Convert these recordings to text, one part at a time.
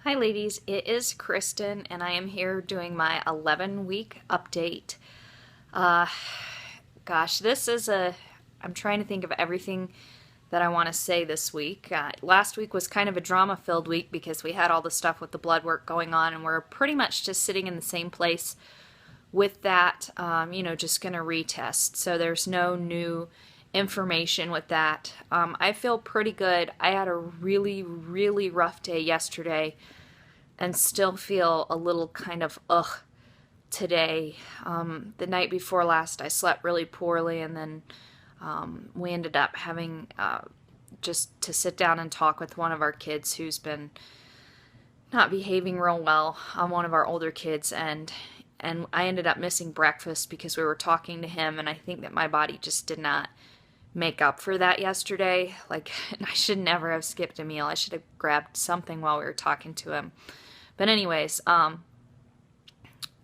Hi ladies, it is Kristen and I am here doing my 11-week update. Uh, Gosh, I'm trying to think of everything that I want to say this week. Last week was kind of a drama-filled week because we had all the stuff with the blood work going on and we're pretty much just sitting in the same place with that, just going to retest. So there's no new information with that. I feel pretty good. I had a really, really rough day yesterday and still feel a little kind of ugh today. The night before last, I slept really poorly, and then we ended up having just to sit down and talk with one of our kids who's been not behaving real well, one of our older kids, and I ended up missing breakfast because we were talking to him, and I think that my body just did not make up for that yesterday. Like, I should never have skipped a meal. I should have grabbed something while we were talking to him. But anyways, I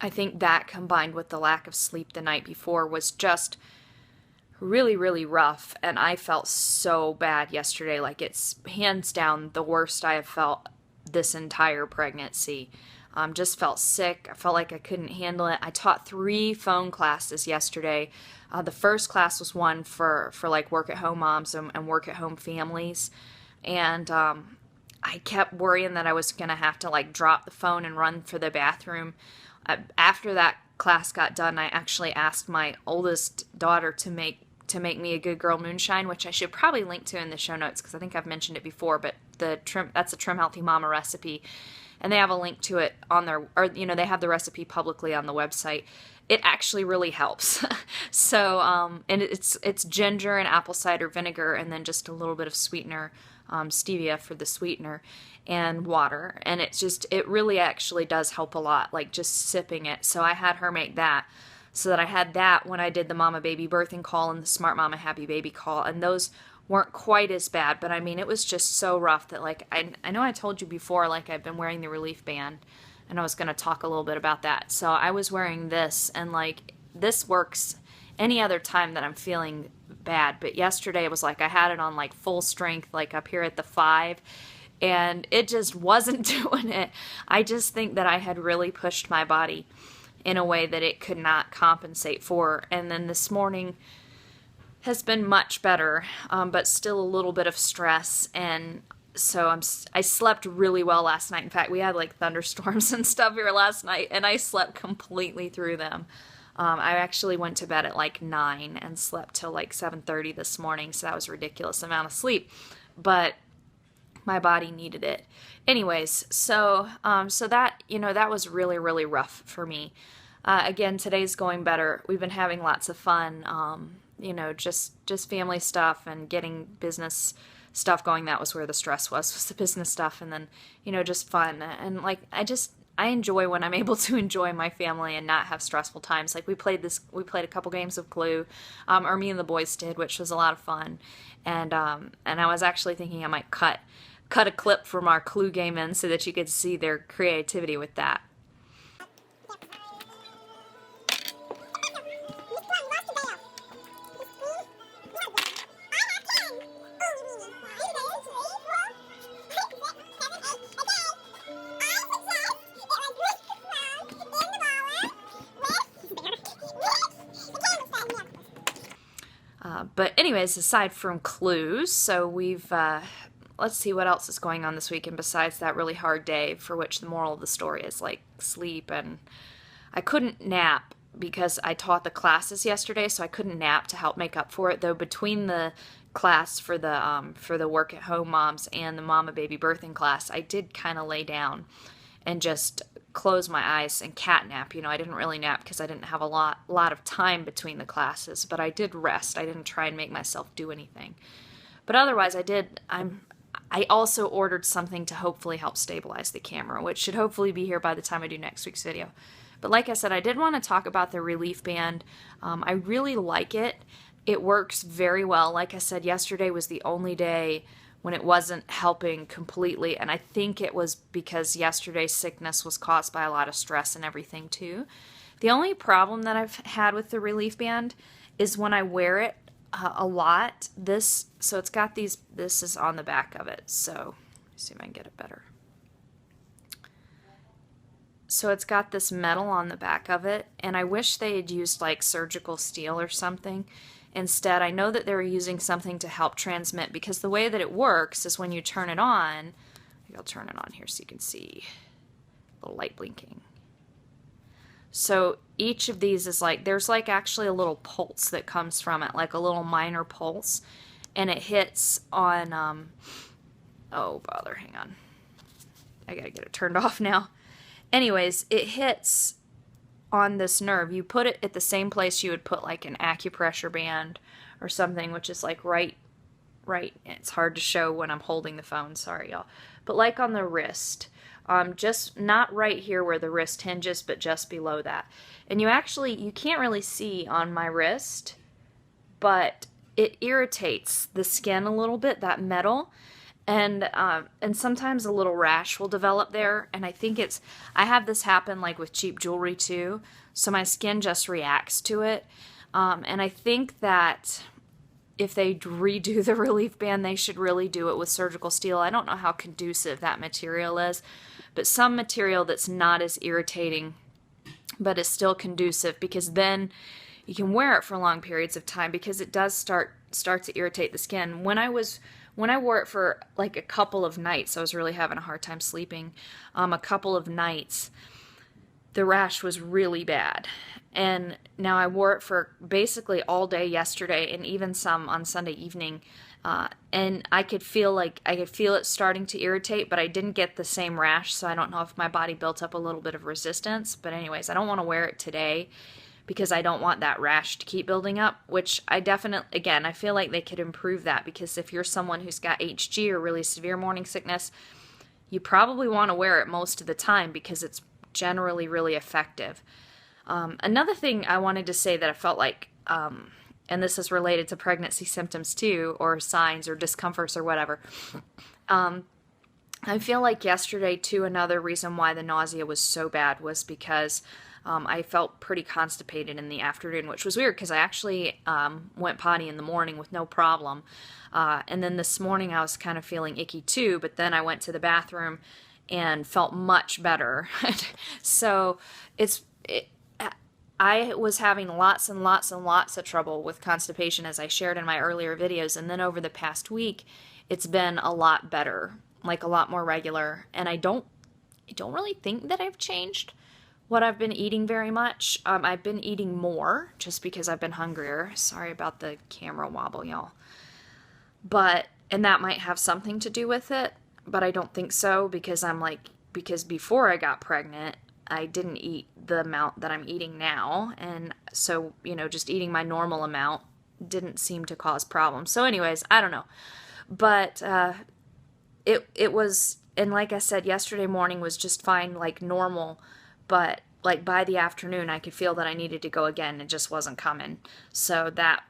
think that combined with the lack of sleep the night before was just really, really rough. And I felt so bad yesterday. Like, it's hands down the worst I have felt this entire pregnancy. Just felt sick. I felt like I couldn't handle it. I taught 3 phone classes yesterday. The first class was one for like work at home moms and work at home families. And I kept worrying that I was going to have to like drop the phone and run for the bathroom. After that class got done, I actually asked my oldest daughter to make me a Good Girl moonshine, which I should probably link to in the show notes because I think I've mentioned it before, but that's a Trim Healthy Mama recipe. And they have a link to it on they have the recipe publicly on the website. It actually really helps. So, and it's ginger and apple cider vinegar and then just a little bit of sweetener, stevia for the sweetener, and water. And it really actually does help a lot, like just sipping it. So I had her make that so that I had that when I did the Mama Baby birthing call and the Smart Mama Happy Baby call. And those weren't quite as bad, but I mean, it was just so rough that like, I know I told you before, like I've been wearing the relief band and I was going to talk a little bit about that. So I was wearing this and like, this works any other time that I'm feeling bad. But yesterday it was like, I had it on like full strength, like up here at the 5, and it just wasn't doing it. I just think that I had really pushed my body in a way that it could not compensate for. And then this morning has been much better, but still a little bit of stress. And so I slept really well last night. In fact, we had like thunderstorms and stuff here last night, and I slept completely through them. I actually went to bed at like 9 and slept till like 7:30 this morning, so that was a ridiculous amount of sleep. But my body needed it. Anyways, so that was really, really rough for me. Again, today's going better. We've been having lots of fun. Just family stuff and getting business stuff going. That was where the stress was the business stuff, and then, just fun. And like, I enjoy when I'm able to enjoy my family and not have stressful times. Like we played a couple games of Clue, or me and the boys did, which was a lot of fun. And I was actually thinking I might cut a clip from our Clue game in so that you could see their creativity with that. But anyways, aside from clues, so let's see what else is going on this weekend besides that really hard day, for which the moral of the story is like sleep. And I couldn't nap because I taught the classes yesterday, so I couldn't nap to help make up for it. Though between the class for the work at home moms and the Mama Baby birthing class, I did kind of lay down and just close my eyes and cat nap. I didn't really nap because I didn't have a lot of time between the classes, but I did rest. I didn't try and make myself do anything. But otherwise I also ordered something to hopefully help stabilize the camera, which should hopefully be here by the time I do next week's video. But like I said, I did want to talk about the relief band. I really like it. It works very well. Like I said, yesterday was the only day when it wasn't helping completely, and I think it was because yesterday's sickness was caused by a lot of stress and everything too. The only problem that I've had with the relief band is when I wear it a lot. So it's got this is on the back of it, so let's see if I can get it better. So it's got this metal on the back of it, and I wish they had used like surgical steel or something. Instead, I know that they were using something to help transmit, because the way that it works is when you turn it on, I'll turn it on here so you can see a little light blinking. So each of these is like, there's like actually a little pulse that comes from it, like a little minor pulse, and it hits on, oh bother, hang on. I gotta get it turned off now. Anyways, it hits on this nerve. You put it at the same place you would put like an acupressure band or something, which is like right, it's hard to show when I'm holding the phone, sorry y'all, but like on the wrist, just not right here where the wrist hinges, but just below that. And you can't really see on my wrist, but it irritates the skin a little bit, that metal. And sometimes a little rash will develop there, and I have this happen like with cheap jewelry too, so my skin just reacts to it, and I think that if they redo the relief band, they should really do it with surgical steel. I don't know how conducive that material is, but some material that's not as irritating but is still conducive, because then you can wear it for long periods of time, because it does start to irritate the skin. When I wore it for like a couple of nights, I was really having a hard time sleeping. A couple of nights, the rash was really bad. And now I wore it for basically all day yesterday, and even some on Sunday evening. And I could feel it starting to irritate, but I didn't get the same rash, so I don't know if my body built up a little bit of resistance. But anyways, I don't want to wear it today, because I don't want that rash to keep building up, which I feel like they could improve that, because if you're someone who's got HG or really severe morning sickness, you probably want to wear it most of the time, because it's generally really effective. Another thing I wanted to say that I felt like, and this is related to pregnancy symptoms too, or signs or discomforts or whatever, I feel like yesterday too, another reason why the nausea was so bad was because I felt pretty constipated in the afternoon, which was weird because I actually went potty in the morning with no problem. And then this morning I was kind of feeling icky too, but then I went to the bathroom and felt much better. So I was having lots and lots and lots of trouble with constipation, as I shared in my earlier videos, and then over the past week it's been a lot better, like a lot more regular, and I don't really think that I've changed what I've been eating very much. I've been eating more just because I've been hungrier. Sorry about the camera wobble, y'all. And that might have something to do with it, but I don't think so, because before I got pregnant, I didn't eat the amount that I'm eating now, and so, just eating my normal amount didn't seem to cause problems. So anyways, I don't know. But it was, and like I said, yesterday morning was just fine, like normal, but like by the afternoon I could feel that I needed to go again. It just wasn't coming. So that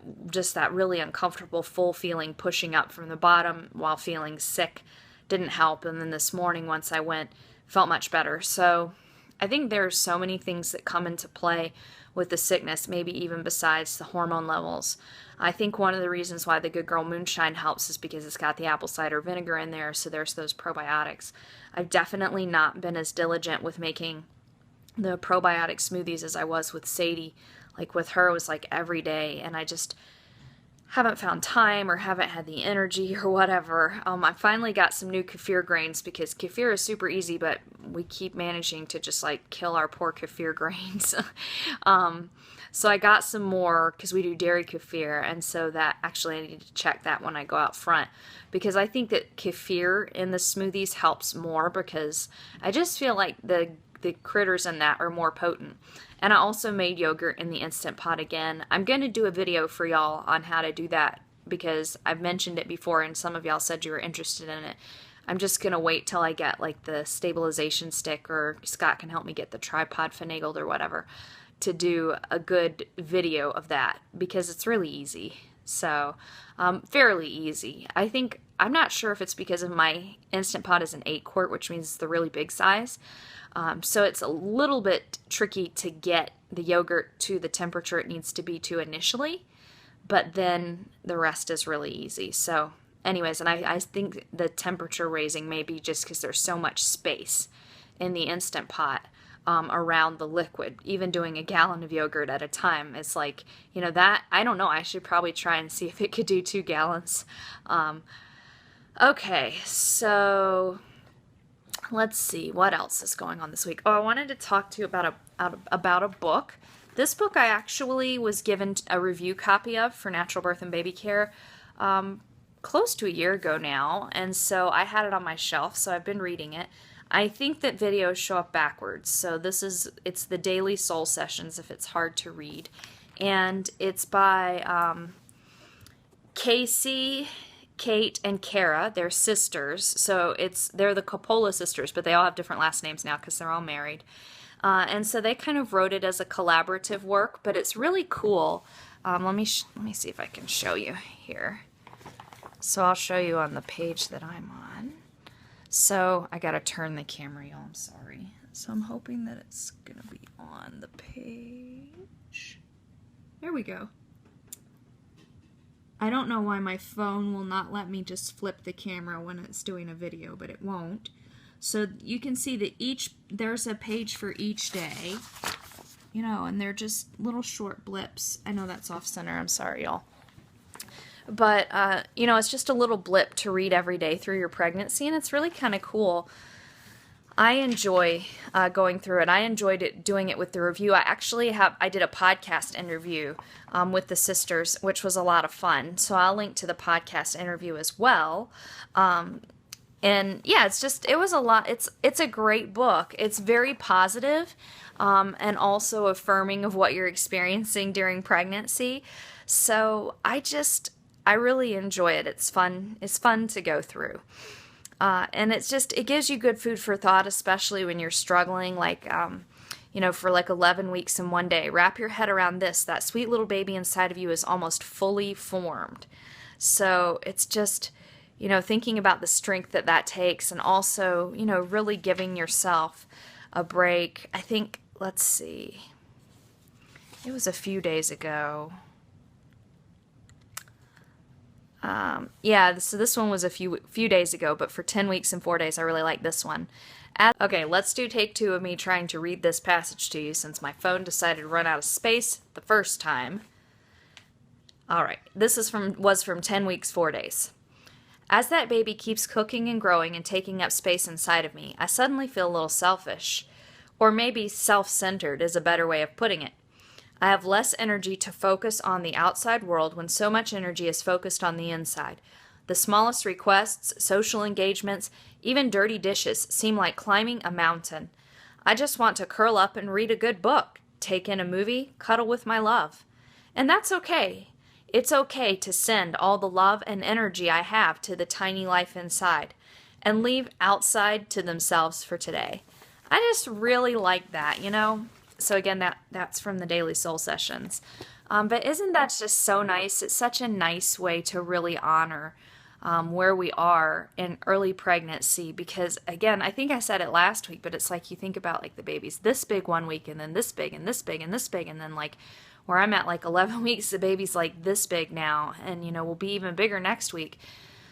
really uncomfortable full feeling pushing up from the bottom while feeling sick didn't help. And then this morning, once I went, felt much better. So I think there are so many things that come into play with the sickness, maybe even besides the hormone levels. I think one of the reasons why the Good Girl Moonshine helps is because it's got the apple cider vinegar in there, so there's those probiotics. I've definitely not been as diligent with making the probiotic smoothies as I was with Sadie. Like with her, it was like every day, and I just haven't found time or haven't had the energy or whatever. I finally got some new kefir grains, because kefir is super easy, but we keep managing to just like kill our poor kefir grains. So I got some more because we do dairy kefir, and so that actually I need to check that when I go out front, because I think that kefir in the smoothies helps more, because I just feel like the critters in that are more potent. And I also made yogurt in the Instant Pot again. I'm going to do a video for y'all on how to do that, because I've mentioned it before and some of y'all said you were interested in it. I'm just going to wait till I get like the stabilization stick, or Scott can help me get the tripod finagled or whatever, to do a good video of that, because it's really easy. So, fairly easy. I'm not sure if it's because of my Instant Pot is an 8-quart, which means it's the really big size. So it's a little bit tricky to get the yogurt to the temperature it needs to be to initially, but then the rest is really easy. So anyways, and I think the temperature raising may be just because there's so much space in the Instant Pot. around the liquid. Even doing a gallon of yogurt at a time, it's like, that, I don't know, I should probably try and see if it could do 2 gallons. Okay, so let's see, what else is going on this week? Oh, I wanted to talk to you about a book. This book I actually was given a review copy of for Natural Birth and Baby Care close to a year ago now, and so I had it on my shelf, so I've been reading it. I think that videos show up backwards, so it's the Daily Soul Sessions if it's hard to read, and it's by Casey, Kate, and Kara. They're sisters, so they're the Coppola sisters, but they all have different last names now because they're all married. And so they kind of wrote it as a collaborative work, but it's really cool. Let me see if I can show you here. So I'll show you on the page that I'm on. So I gotta turn the camera, y'all, I'm sorry. So I'm hoping that it's gonna be on the page. There we go. I don't know why my phone will not let me just flip the camera when it's doing a video, but it won't. So you can see that there's a page for each day, and they're just little short blips. I know that's off center, I'm sorry, y'all. But, it's just a little blip to read every day through your pregnancy, and it's really kind of cool. I enjoy going through it. I enjoyed doing it with the review. I did a podcast interview with the sisters, which was a lot of fun. So I'll link to the podcast interview as well. And yeah, it was a lot. It's a great book. It's very positive, and also affirming of what you're experiencing during pregnancy. So I really enjoy it. It's fun. It's fun to go through. And it gives you good food for thought, especially when you're struggling, for 11 weeks and 1 day. Wrap your head around this. That sweet little baby inside of you is almost fully formed. So it's just, thinking about the strength that takes, and also, really giving yourself a break. I think, let's see, it was a few days ago. So this one was a few days ago, but for 10 weeks and 4 days, I really like this one. Okay, let's do take 2 of me trying to read this passage to you since my phone decided to run out of space the first time. All right, this was from 10 weeks, 4 days. As that baby keeps cooking and growing and taking up space inside of me, I suddenly feel a little selfish. Or maybe self-centered is a better way of putting it. I have less energy to focus on the outside world when so much energy is focused on the inside. The smallest requests, social engagements, even dirty dishes seem like climbing a mountain. I just want to curl up and read a good book, take in a movie, cuddle with my love. And that's okay. It's okay to send all the love and energy I have to the tiny life inside and leave outside to themselves for today. I just really like that, So again, that's from the Daily Soul Sessions. But isn't that just so nice? It's such a nice way to really honor where we are in early pregnancy, because again, I think I said it last week, but it's like you think about the baby's this big 1 week, and then this big and this big and this big, and then where I'm at 11 weeks, the baby's this big now, and will be even bigger next week.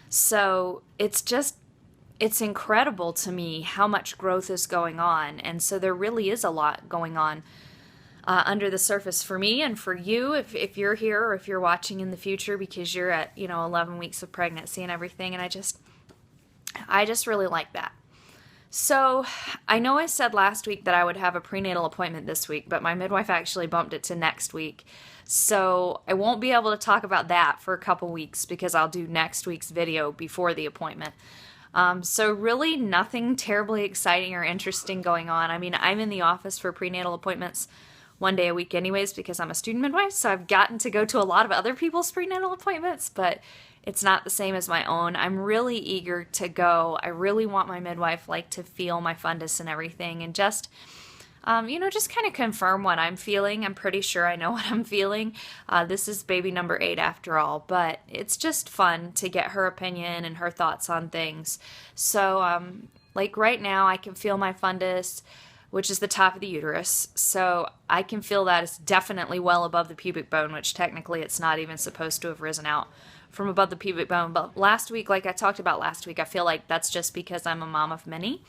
So it's incredible to me how much growth is going on, and so there really is a lot going on under the surface for me and for you if you're here or if you're watching in the future, because you're at 11 weeks of pregnancy and everything, and I just really like that. So I know I said last week that I would have a prenatal appointment this week, but my midwife actually bumped it to next week. So I won't be able to talk about that for a couple weeks because I'll do next week's video before the appointment. So really nothing terribly exciting or interesting going on. I mean, I'm in the office for prenatal appointments 1 day a week anyways because I'm a student midwife, so I've gotten to go to a lot of other people's prenatal appointments, but it's not the same as my own. I'm really eager to go. I really want my midwife to feel my fundus and everything, and just kind of confirm what I'm feeling. I'm pretty sure I know what I'm feeling. This is baby number 8 after all, but it's just fun to get her opinion and her thoughts on things. So, right now I can feel my fundus, which is the top of the uterus. So I can feel that it's definitely well above the pubic bone, which technically it's not even supposed to have risen out from above the pubic bone. But last week, like I talked about last week, I feel like that's just because I'm a mom of many.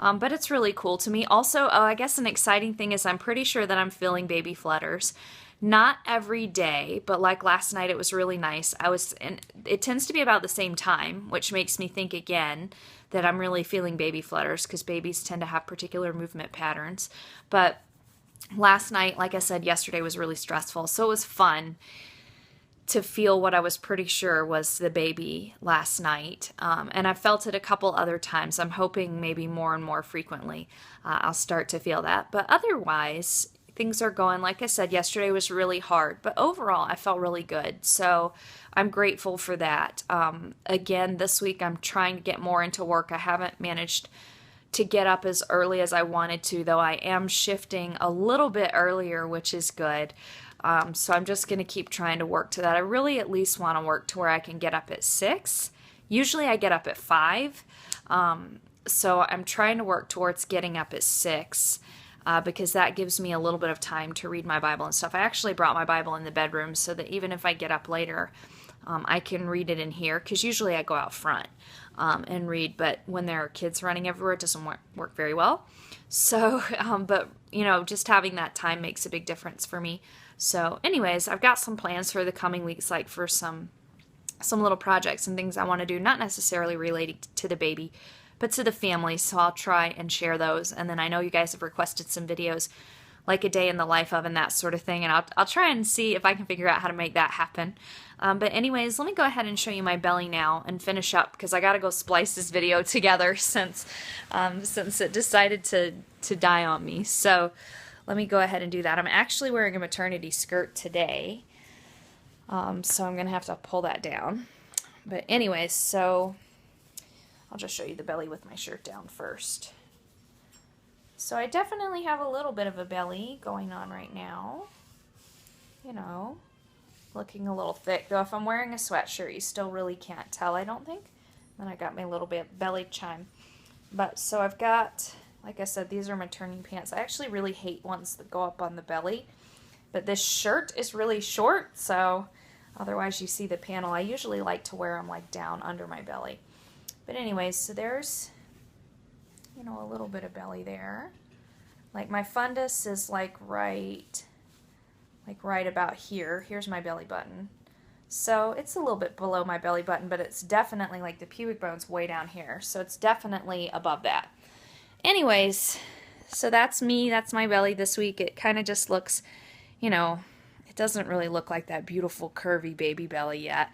But it's really cool to me. Also, I guess an exciting thing is I'm pretty sure that I'm feeling baby flutters. Not every day, but like last night, it was really nice. And it tends to be about the same time, which makes me think again that I'm really feeling baby flutters because babies tend to have particular movement patterns. But last night, like I said, yesterday was really stressful. So it was fun to feel what I was pretty sure was the baby last night. And I felt it a couple other times. I'm hoping maybe more and more frequently I'll start to feel that. But otherwise, things are going, like I said, yesterday was really hard. But overall, I felt really good. So I'm grateful for that. Again, this week I'm trying to get more into work. I haven't managed to get up as early as I wanted to, though I am shifting a little bit earlier, which is good. So I'm just going to keep trying to work to that. I really at least want to work to where I can get up at 6. Usually I get up at 5. So I'm trying to work towards getting up at 6 because that gives me a little bit of time to read my Bible and stuff. I actually brought my Bible in the bedroom so that even if I get up later, I can read it in here because usually I go out front and read, but when there are kids running everywhere, it doesn't work very well. So, but you know, just having that time makes a big difference for me. So anyways, I've got some plans for the coming weeks, like for some little projects and things I want to do, not necessarily related to the baby, but to the family. So I'll try and share those. And then I know you guys have requested some videos like a day in the life of and that sort of thing. And I'll try and see if I can figure out how to make that happen. But anyways, let me go ahead and show you my belly now and finish up because I got to go splice this video together since it decided to die on me. So let me go ahead and do that. I'm actually wearing a maternity skirt today. So I'm going to have to pull that down. But anyways, so I'll just show you the belly with my shirt down first. So I definitely have a little bit of a belly going on right now. You know, looking a little thick. Though if I'm wearing a sweatshirt, you still really can't tell, I don't think. Then I got my little bit belly chime. But so I've got, like I said, these are my turning pants. I actually really hate ones that go up on the belly. But this shirt is really short, so otherwise you see the panel. I usually like to wear them like down under my belly. But anyways, so there's, you know, a little bit of belly there. Like my fundus is like right about here. Here's my belly button. So it's a little bit below my belly button, but it's definitely like the pubic bone's way down here. So it's definitely above that. Anyways, so that's me. That's my belly this week. It kind of just looks, you know, it doesn't really look like that beautiful curvy baby belly yet.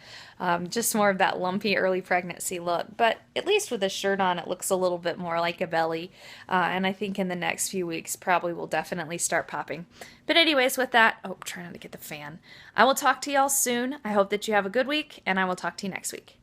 Just more of that lumpy early pregnancy look. But at least with a shirt on, it looks a little bit more like a belly. And I think in the next few weeks, probably will definitely start popping. But anyways, with that, oh, trying not to get the fan. I will talk to y'all soon. I hope that you have a good week, and I will talk to you next week.